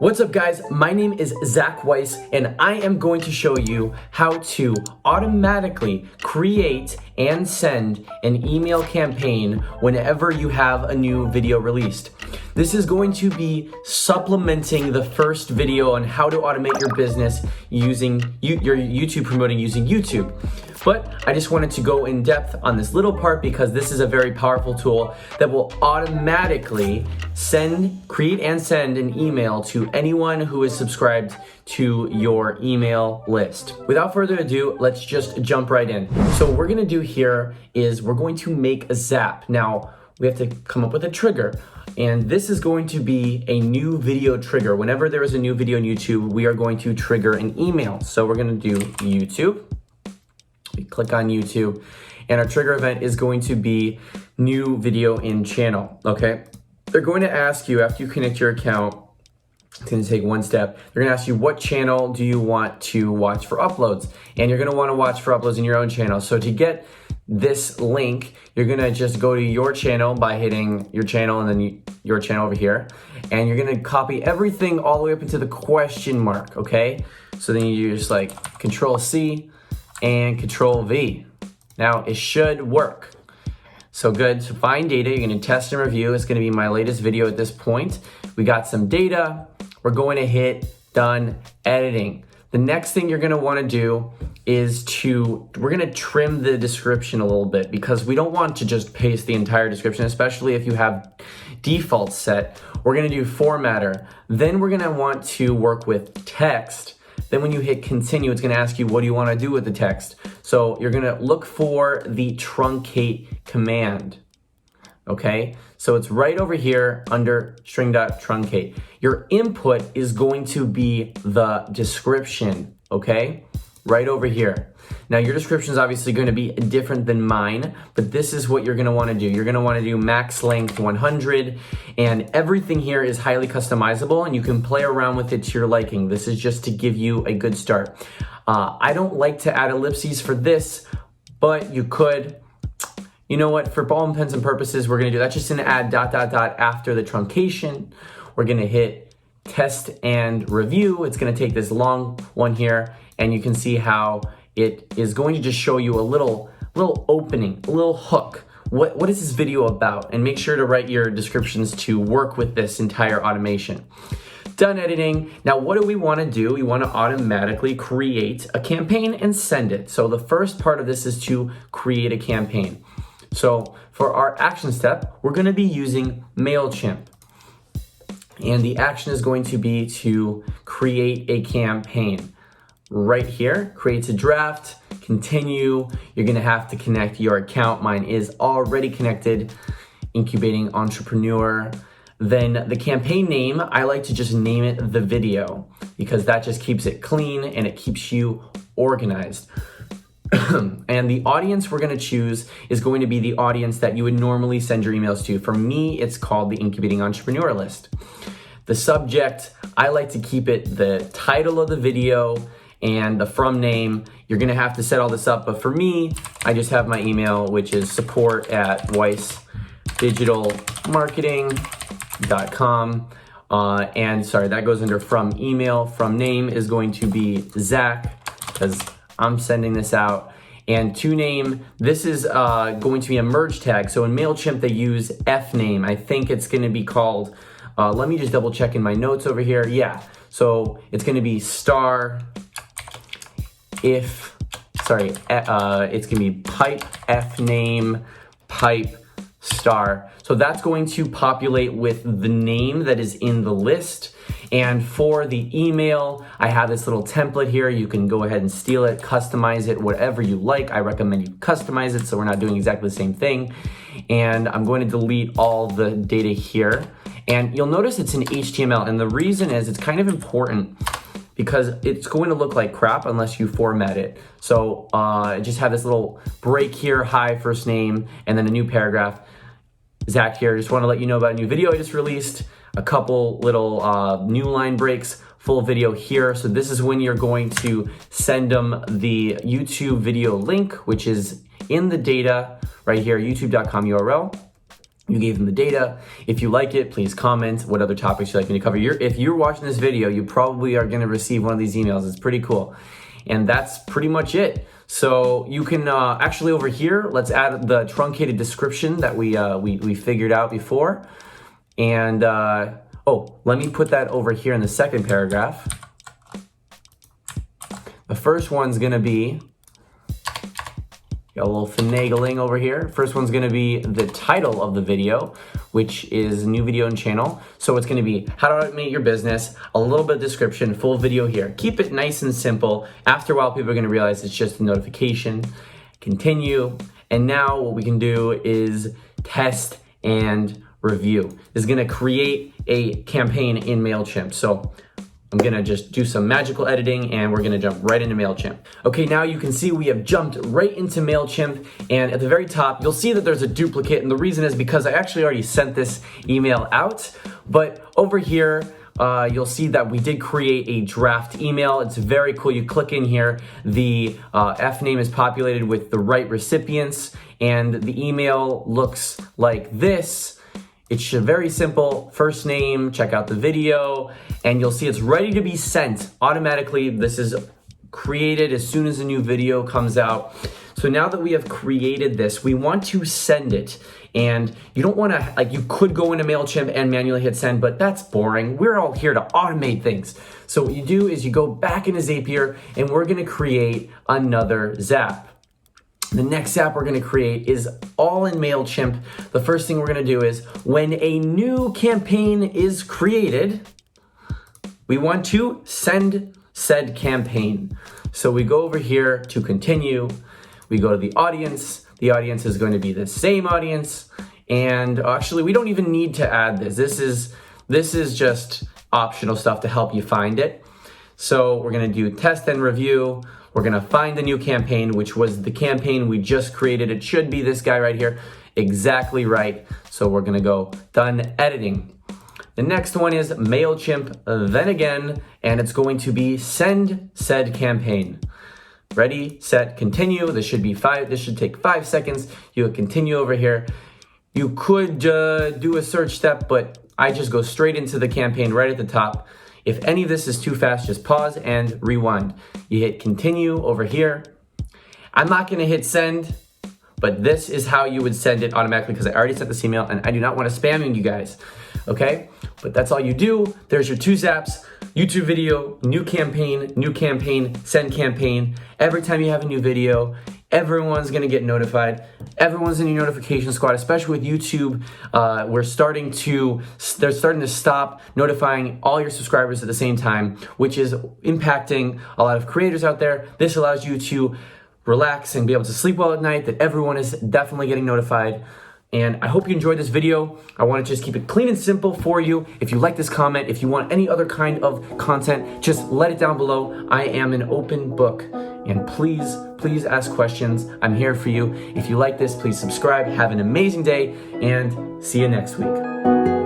What's up guys, my name is Zach Weiss and I am going to show you how to automatically create and send an email campaign whenever you have a new video released. This is going to be supplementing the first video on how to automate your business using your YouTube promoting using YouTube. But I just wanted to go in depth on this little part because this is a very powerful tool that will automatically create and send an email to anyone who is subscribed to your email list. Without further ado, let's just jump right in. So what we're gonna do here is we're going to make a zap. Now, we have to come up with a trigger. And this is going to be a new video trigger. Whenever there is a new video on YouTube, we are going to trigger an email. So we're gonna do YouTube. We click on YouTube and our trigger event is going to be new video in channel, okay? They're going to ask you after you connect your account, it's gonna take one step. They're gonna ask you what channel do you want to watch for uploads? And you're gonna wanna watch for uploads in your own channel. So to get this link, you're gonna just go to your channel by hitting your channel and then your channel over here. And you're gonna copy everything all the way up into the question mark, okay? So then you just like Control C and Control V. Now it should work. So good, so find data, you're gonna test and review. It's gonna be my latest video at this point. We got some data. We're going to hit done editing. The next thing you're gonna wanna do is we're gonna trim the description a little bit because we don't want to just paste the entire description, especially if you have defaults set. We're gonna do formatter. Then we're gonna want to work with text. Then when you hit continue, it's gonna ask you, what do you wanna do with the text? So you're gonna look for the truncate command, okay? So it's right over here under string.truncate. Your input is going to be the description, okay? Right over here. Now your description is obviously gonna be different than mine, but this is what you're gonna wanna do. You're gonna wanna do max length 100, and everything here is highly customizable and you can play around with it to your liking. This is just to give you a good start. I don't like to add ellipses for this, but you could. You know what, for all intents and purposes, we're gonna do that. Just gonna add ... after the truncation. We're gonna hit test and review. It's gonna take this long one here, and you can see how it is going to just show you a little opening, a little hook. What is this video about? And make sure to write your descriptions to work with this entire automation. Done editing. Now what do we wanna do? We wanna automatically create a campaign and send it. So the first part of this is to create a campaign. So for our action step, we're gonna be using MailChimp. And the action is going to be to create a campaign. Right here, creates a draft, continue. You're gonna have to connect your account. Mine is already connected, Incubating Entrepreneur. Then the campaign name, I like to just name it the video because that just keeps it clean and it keeps you organized. And the audience we're gonna choose is going to be the audience that you would normally send your emails to. For me, it's called the Incubating Entrepreneur list. The subject, I like to keep it the title of the video and the from name. You're gonna have to set all this up, but for me, I just have my email, which is support@weissdigitalmarketing.com. And sorry, that goes under from email. From name is going to be Zach, because I'm sending this out. And to name, this is going to be a merge tag. So in MailChimp, they use F name. I think it's gonna be called, let me just double check in my notes over here. Yeah, so it's gonna be star it's gonna be pipe F name pipe star. So that's going to populate with the name that is in the list. And for the email, I have this little template here. You can go ahead and steal it, customize it, whatever you like. I recommend you customize it so we're not doing exactly the same thing. And I'm going to delete all the data here. And you'll notice it's in HTML. And the reason is it's kind of important because it's going to look like crap unless you format it. So just have this little break here, hi, first name, and then a new paragraph. Zach here, just wanna let you know about a new video I just released, a couple little new line breaks, full video here. So this is when you're going to send them the YouTube video link, which is in the data right here, youtube.com URL. You gave them the data. If you like it, please comment what other topics you'd like me to cover. If you're watching this video, you probably are gonna receive one of these emails. It's pretty cool. And that's pretty much it. So you can actually over here, let's add the truncated description that we figured out before. And oh, let me put that over here in the second paragraph. The first one's gonna be, got a little finagling over here. First one's gonna be the title of the video, which is new video and channel. So it's gonna be how to automate your business, a little bit of description, full video here. Keep it nice and simple. After a while, people are gonna realize it's just a notification. Continue. And now what we can do is test and review. This is gonna create a campaign in MailChimp. So I'm gonna just do some magical editing and we're gonna jump right into MailChimp. Okay, now you can see we have jumped right into MailChimp, and at the very top, you'll see that there's a duplicate, and the reason is because I actually already sent this email out, but over here, you'll see that we did create a draft email. It's very cool. You click in here, the F name is populated with the right recipients, and the email looks like this. It's very simple, first name, check out the video, and you'll see it's ready to be sent automatically. This is created as soon as a new video comes out. So now that we have created this, we want to send it. And you don't want to, you could go into MailChimp and manually hit send, but that's boring. We're all here to automate things. So what you do is you go back into Zapier and we're gonna create another Zap. The next Zap we're gonna create is all in MailChimp. The first thing we're gonna do is when a new campaign is created, we want to send said campaign. So we go over here to continue, we go to the audience. The audience is going to be the same audience. And actually we don't even need to add this. This is just optional stuff to help you find it. So we're gonna do test and review. We're gonna find the new campaign, which was the campaign we just created. It should be this guy right here, exactly right. So we're gonna go done editing. The next one is MailChimp, then again, and it's going to be send said campaign. Ready, set, continue. This should take 5 seconds. You would continue over here. You could do a search step, but I just go straight into the campaign right at the top. If any of this is too fast, just pause and rewind. You hit continue over here. I'm not gonna hit send, but this is how you would send it automatically because I already sent this email and I do not want to spam you guys, okay? But that's all you do. There's your 2 Zaps, YouTube video, new campaign, send campaign. Every time you have a new video, everyone's gonna get notified. Everyone's in your notification squad, especially with YouTube. They're starting to stop notifying all your subscribers at the same time, which is impacting a lot of creators out there. This allows you to relax and be able to sleep well at night, that everyone is definitely getting notified. And I hope you enjoyed this video. I want to just keep it clean and simple for you. If you like this comment, if you want any other kind of content, just let it down below. I am an open book. And please ask questions. I'm here for you. If you like this, please subscribe. Have an amazing day and see you next week.